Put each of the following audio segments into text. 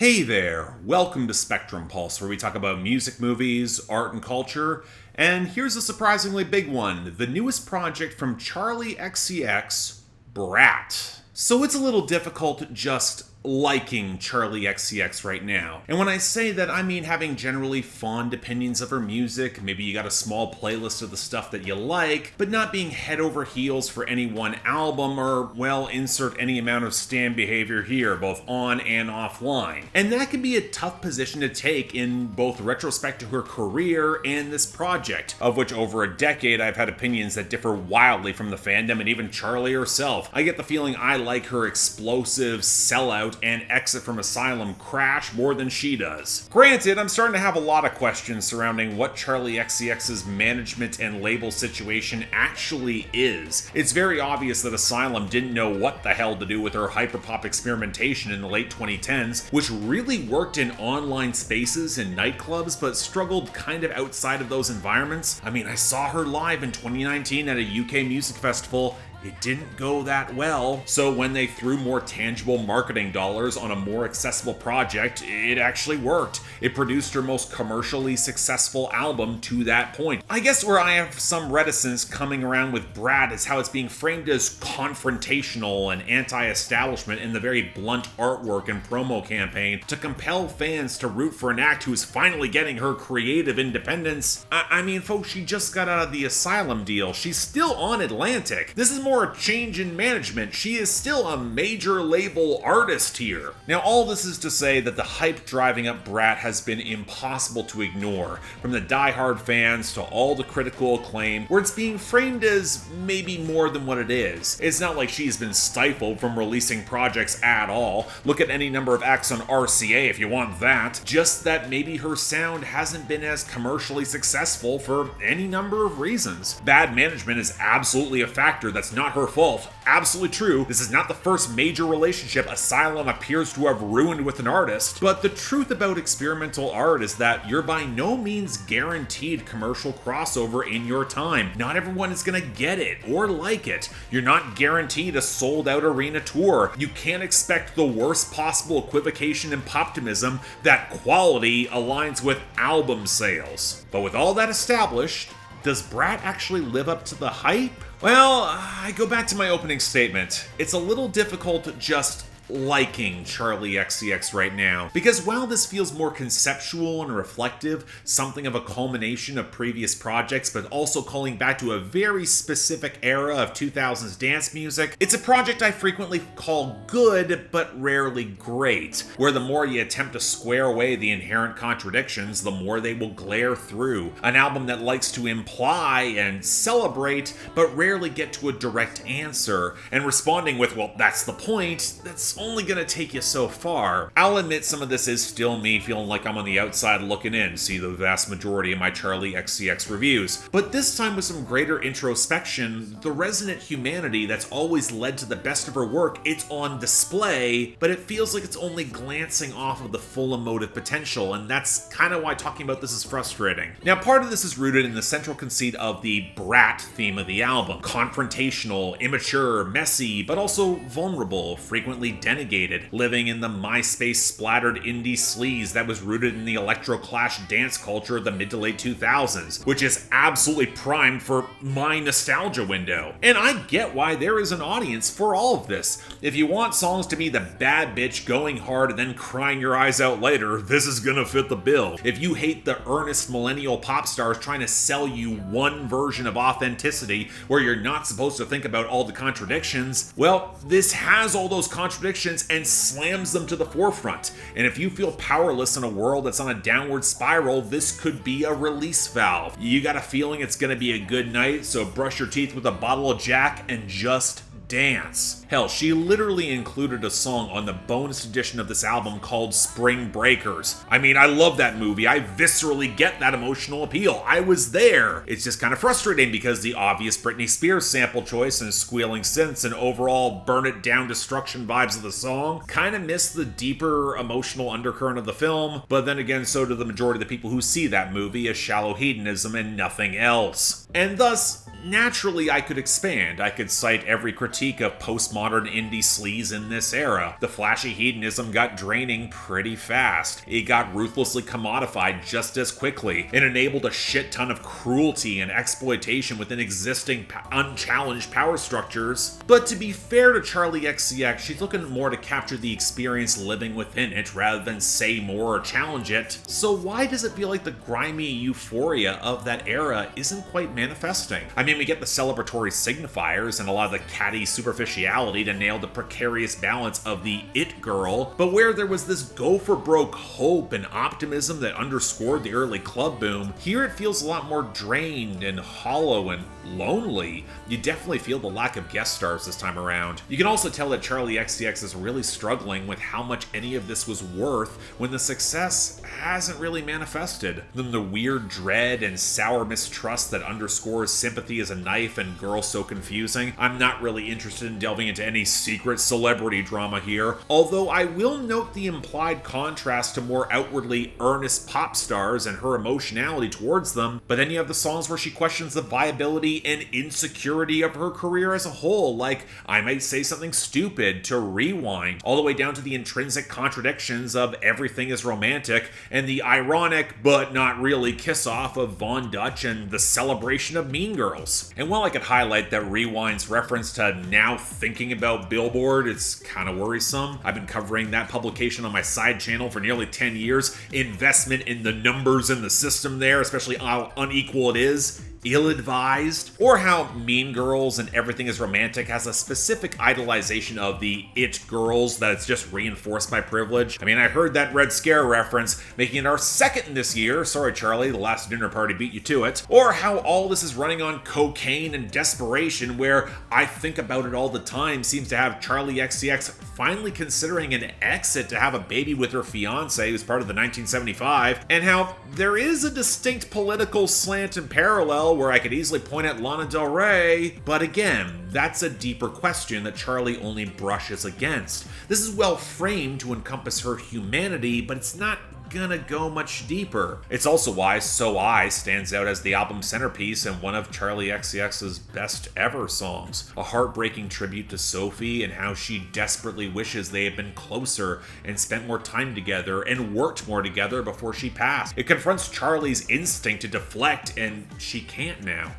Hey there, welcome to Spectrum Pulse, where we talk about music, movies, art, and culture. And here's a surprisingly big one, the newest project from Charli XCX, Brat. So it's a little difficult just liking Charli XCX right now. And when I say that, I mean having generally fond opinions of her music, maybe you got a small playlist of the stuff that you like, but not being head over heels for any one album or, well, insert any amount of stan behavior here, both on and offline. And that can be a tough position to take in both retrospect to her career and this project, of which over a decade I've had opinions that differ wildly from the fandom and even Charli herself. I get the feeling I like her explosive, sellout, and exit from Asylum crash more than she does. Granted, I'm starting to have a lot of questions surrounding what Charli XCX's management and label situation actually is. It's very obvious that Asylum didn't know what the hell to do with her hyperpop experimentation in the late 2010s, which really worked in online spaces and nightclubs, but struggled kind of outside of those environments. I mean, I saw her live in 2019 at a UK music festival. It didn't go that well, so when they threw more tangible marketing dollars on a more accessible project, it actually worked. It produced her most commercially successful album to that point. I guess where I have some reticence coming around with Brat is how it's being framed as confrontational and anti-establishment in the very blunt artwork and promo campaign to compel fans to root for an act who's finally getting her creative independence. I mean, folks, she just got out of the Asylum deal. She's still on Atlantic. This is more a change in management. She is still a major label artist here. Now, all this is to say that the hype driving up Brat has been impossible to ignore, from the die-hard fans to all the critical acclaim, where it's being framed as maybe more than what it is. It's not like she's been stifled from releasing projects at all. Look at any number of acts on RCA if you want that. Just that maybe her sound hasn't been as commercially successful for any number of reasons. Bad management is absolutely a factor that's not her fault. Absolutely true. This is not the first major relationship Asylum appears to have ruined with an artist. But the truth about experimental art is that you're by no means guaranteed commercial crossover in your time. Not everyone is gonna get it or like it. You're not guaranteed a sold-out arena tour. You can't expect the worst possible equivocation and poptimism that quality aligns with album sales. But with all that established, does Brat actually live up to the hype? Well, I go back to my opening statement. It's a little difficult just liking Charli XCX right now, because while this feels more conceptual and reflective, something of a culmination of previous projects, but also calling back to a very specific era of 2000s dance music, it's a project I frequently call good, but rarely great, where the more you attempt to square away the inherent contradictions, the more they will glare through. An album that likes to imply and celebrate, but rarely get to a direct answer, and responding with, well, that's the point, that's only gonna take you so far. I'll admit some of this is still me feeling like I'm on the outside looking in, see the vast majority of my Charli XCX reviews. But this time with some greater introspection, the resonant humanity that's always led to the best of her work, it's on display, but it feels like it's only glancing off of the full emotive potential, and that's kind of why talking about this is frustrating. Now, part of this is rooted in the central conceit of the Brat theme of the album. Confrontational, immature, messy, but also vulnerable, frequently denigrated, living in the MySpace splattered indie sleaze that was rooted in the electro-clash dance culture of the mid to late 2000s, which is absolutely primed for my nostalgia window. And I get why there is an audience for all of this. If you want songs to be the bad bitch going hard and then crying your eyes out later, this is gonna fit the bill. If you hate the earnest millennial pop stars trying to sell you one version of authenticity where you're not supposed to think about all the contradictions, well, this has all those contradictions and slams them to the forefront. And if you feel powerless in a world that's on a downward spiral, this could be a release valve. You got a feeling it's gonna be a good night, so brush your teeth with a bottle of Jack and just dance. Hell, she literally included a song on the bonus edition of this album called Spring Breakers. I mean, I love that movie. I viscerally get that emotional appeal. I was there. It's just kind of frustrating because the obvious Britney Spears sample choice and squealing synths and overall burn it down destruction vibes of the song kind of miss the deeper emotional undercurrent of the film, but then again, so do the majority of the people who see that movie as shallow hedonism and nothing else. And thus, naturally I could expand. I could cite every critique of postmodern indie sleaze in this era. The flashy hedonism got draining pretty fast. It got ruthlessly commodified just as quickly. It enabled a shit ton of cruelty and exploitation within existing unchallenged power structures. But to be fair to Charli XCX, she's looking more to capture the experience living within it rather than say more or challenge it. So why does it feel like the grimy euphoria of that era isn't quite manifesting? I mean, we get the celebratory signifiers and a lot of the catty superficiality to nail the precarious balance of the it girl, but where there was this go for broke hope and optimism that underscored the early club boom, here it feels a lot more drained and hollow and lonely. You definitely feel the lack of guest stars this time around. You can also tell that Charli XCX is really struggling with how much any of this was worth when the success hasn't really manifested. Then the weird dread and sour mistrust that underscores Sympathy as a knife and Girl So Confusing. I'm not really interested in delving into any secret celebrity drama here, although I will note the implied contrast to more outwardly earnest pop stars and her emotionality towards them. But then you have the songs where she questions the viability and insecurity of her career as a whole, like I Might Say Something Stupid to Rewind, all the way down to the intrinsic contradictions of Everything Is Romantic and the ironic but not really kiss off of Von Dutch and the celebration of Mean Girls. And while I could highlight that Rewind's reference to Now Thinking About Billboard, it's kind of worrisome. I've been covering that publication on my side channel for nearly 10 years. Investment in the numbers in the system there, especially how unequal it is, ill-advised. Or how Mean Girls and Everything Is Romantic has a specific idolization of the it girls that it's just reinforced by privilege. I mean, I heard that Red Scare reference, making it our second this year. Sorry, Charli, the last dinner party beat you to it. Or how all this is running on cocaine and desperation, where I Think About It All the Time seems to have Charli XCX finally considering an exit to have a baby with her fiance who's part of the 1975, and how there is a distinct political slant and parallel where I could easily point at Lana Del Rey, but again, that's a deeper question that Charli only brushes against. This is well framed to encompass her humanity, but it's not gonna go much deeper. It's also why So I stands out as the album centerpiece and one of Charli XCX's best ever songs. A heartbreaking tribute to Sophie and how she desperately wishes they had been closer and spent more time together and worked more together before she passed. It confronts Charli's instinct to deflect, and she can't now.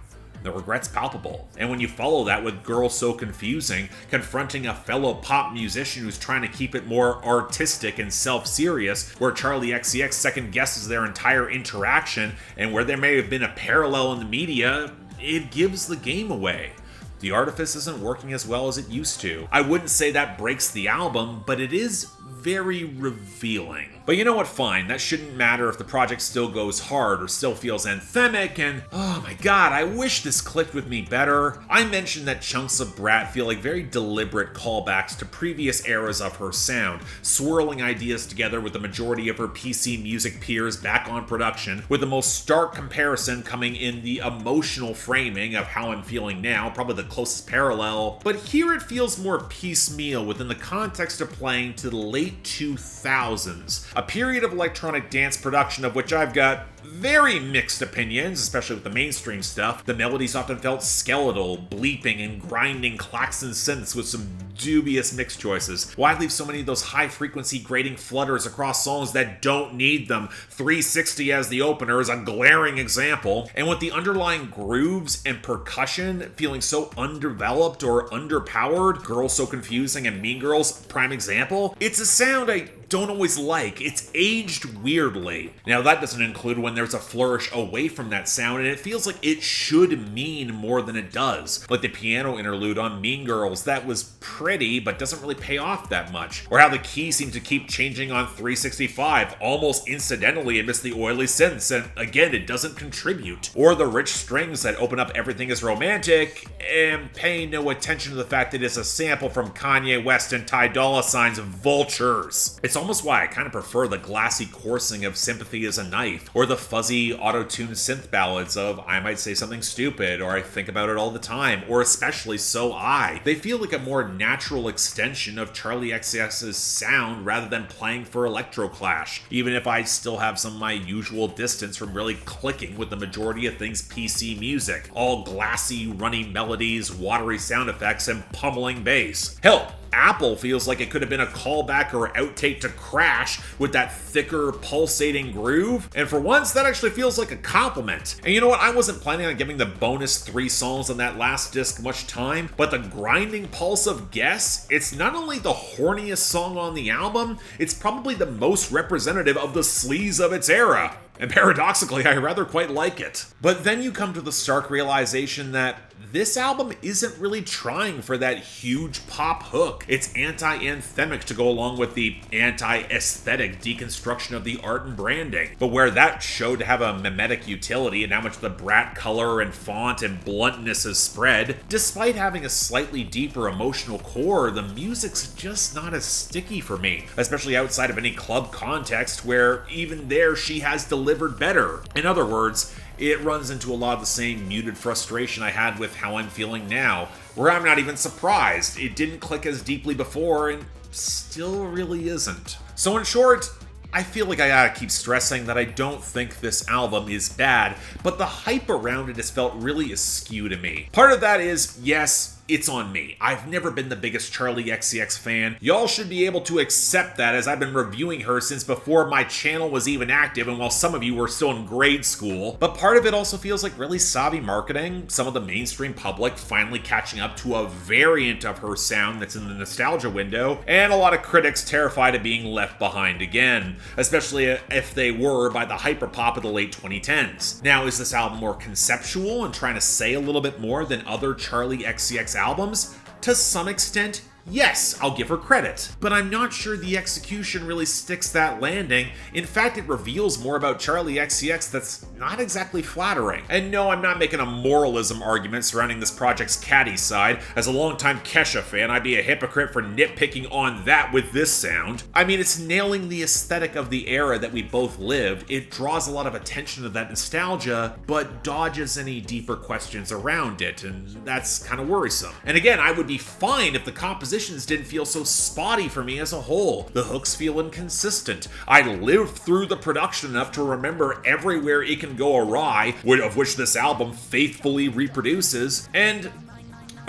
The regret's palpable. And when you follow that with Girl So Confusing, confronting a fellow pop musician who's trying to keep it more artistic and self-serious, where Charli XCX second guesses their entire interaction, and where there may have been a parallel in the media, it gives the game away. The artifice isn't working as well as it used to. I wouldn't say that breaks the album, but it is very revealing. But you know what, fine, that shouldn't matter if the project still goes hard or still feels anthemic, and oh my god, I wish this clicked with me better. I mentioned that chunks of Brat feel like very deliberate callbacks to previous eras of her sound, swirling ideas together with the majority of her PC music peers back on production, with the most stark comparison coming in the emotional framing of How I'm Feeling Now, probably the closest parallel. But here it feels more piecemeal within the context of playing to the late 2000s, a period of electronic dance production of which I've got very mixed opinions, especially with the mainstream stuff. The melodies often felt skeletal, bleeping and grinding klaxon synths with some dubious mix choices. Why leave so many of those high-frequency grating flutters across songs that don't need them? 360 as the opener is a glaring example, and with the underlying grooves and percussion feeling so undeveloped or underpowered, Girl So Confusing and Mean Girls, prime example, it's a sound I don't always like. It's aged weirdly. Now that doesn't include when there's a flourish away from that sound and it feels like it should mean more than it does. Like the piano interlude on Mean Girls, that was pretty but doesn't really pay off that much. Or how the keys seem to keep changing on 365, almost incidentally amidst the oily synths, and again, it doesn't contribute. Or the rich strings that open up Everything Is Romantic and pay no attention to the fact that it's a sample from Kanye West and Ty Dolla $ign's Vultures. It's almost why I kind of prefer the glassy coursing of Sympathy Is a Knife, or the fuzzy auto-tuned synth ballads of I Might Say Something Stupid, or I Think About It All the Time, or especially So I. They feel like a more natural extension of Charli XCX's sound rather than playing for electroclash, even if I still have some of my usual distance from really clicking with the majority of things PC music. All glassy, runny melodies, watery sound effects, and pummeling bass. Hell, Apple feels like it could have been a callback or outtake to Crash with that thicker, pulsating groove. And for once, that actually feels like a compliment. And you know what? I wasn't planning on giving the bonus 3 songs on that last disc much time, but the grinding pulse of Guess, it's not only the horniest song on the album, it's probably the most representative of the sleaze of its era. And paradoxically, I rather quite like it. But then you come to the stark realization that this album isn't really trying for that huge pop hook. It's anti-anthemic to go along with the anti-aesthetic deconstruction of the art and branding. But where that showed to have a mimetic utility and how much the brat color and font and bluntness has spread, despite having a slightly deeper emotional core, the music's just not as sticky for me, especially outside of any club context where even there she has delivered better. In other words, it runs into a lot of the same muted frustration I had with How I'm Feeling Now, where I'm not even surprised. It didn't click as deeply before and still really isn't. So in short, I feel like I gotta keep stressing that I don't think this album is bad, but the hype around it has felt really askew to me. Part of that is, yes, it's on me. I've never been the biggest Charli XCX fan. Y'all should be able to accept that, as I've been reviewing her since before my channel was even active and while some of you were still in grade school. But part of it also feels like really savvy marketing, some of the mainstream public finally catching up to a variant of her sound that's in the nostalgia window, and a lot of critics terrified of being left behind again, especially if they were by the hyperpop of the late 2010s. Now, is this album more conceptual and trying to say a little bit more than other Charli XCX albums? To some extent, yes, I'll give her credit, but I'm not sure the execution really sticks that landing. In fact, it reveals more about Charli XCX that's not exactly flattering. And no, I'm not making a moralism argument surrounding this project's catty side. As a longtime Kesha fan, I'd be a hypocrite for nitpicking on that with this sound. I mean, it's nailing the aesthetic of the era that we both lived. It draws a lot of attention to that nostalgia, but dodges any deeper questions around it, and that's kind of worrisome. And again, I would be fine if the compositions didn't feel so spotty for me as a whole. The hooks feel inconsistent. I lived through the production enough to remember everywhere it can go awry, of which this album faithfully reproduces. And,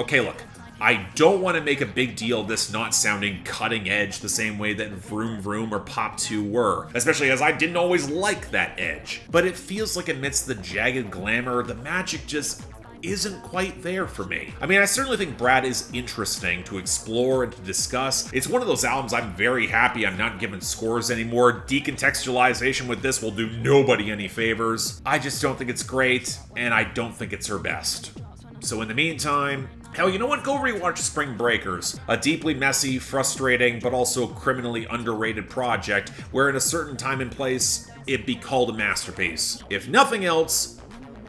okay, look, I don't want to make a big deal of this not sounding cutting edge the same way that Vroom Vroom or Pop 2 were, especially as I didn't always like that edge. But it feels like amidst the jagged glamour, the magic just isn't quite there for me. I mean, I certainly think Brat is interesting to explore and to discuss. It's one of those albums I'm very happy I'm not giving scores anymore. Decontextualization with this will do nobody any favors. I just don't think it's great, and I don't think it's her best. So in the meantime, hell, you know what? Go rewatch Spring Breakers, a deeply messy, frustrating, but also criminally underrated project where in a certain time and place, it'd be called a masterpiece. If nothing else,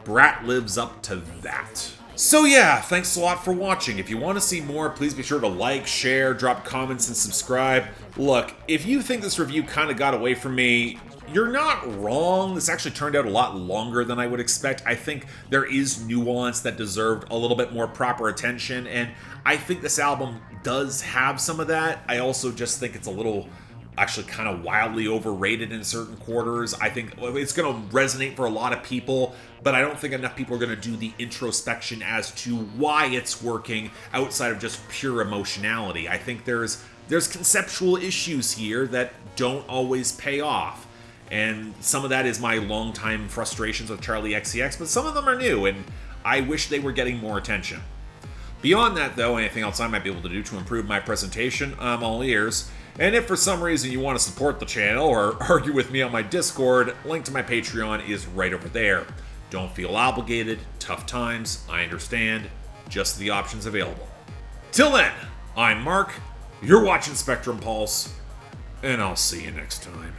Brat lives up to that. So yeah, thanks a lot for watching. If you want to see more, please be sure to like, share, drop comments, and subscribe. Look, if you think this review kind of got away from me, you're not wrong. This actually turned out a lot longer than I would expect. I think there is nuance that deserved a little bit more proper attention, and I think this album does have some of that. I also just think it's a little actually kind of wildly overrated in certain quarters. I think it's going to resonate for a lot of people, but I don't think enough people are going to do the introspection as to why it's working outside of just pure emotionality. I think there's conceptual issues here that don't always pay off. And some of that is my longtime frustrations with Charli XCX, but some of them are new, and I wish they were getting more attention. Beyond that, though, anything else I might be able to do to improve my presentation, I'm all ears. And if for some reason you want to support the channel or argue with me on my Discord, link to my Patreon is right over there. Don't feel obligated, tough times, I understand, just the options available. Till then, I'm Mark, you're watching Spectrum Pulse, and I'll see you next time.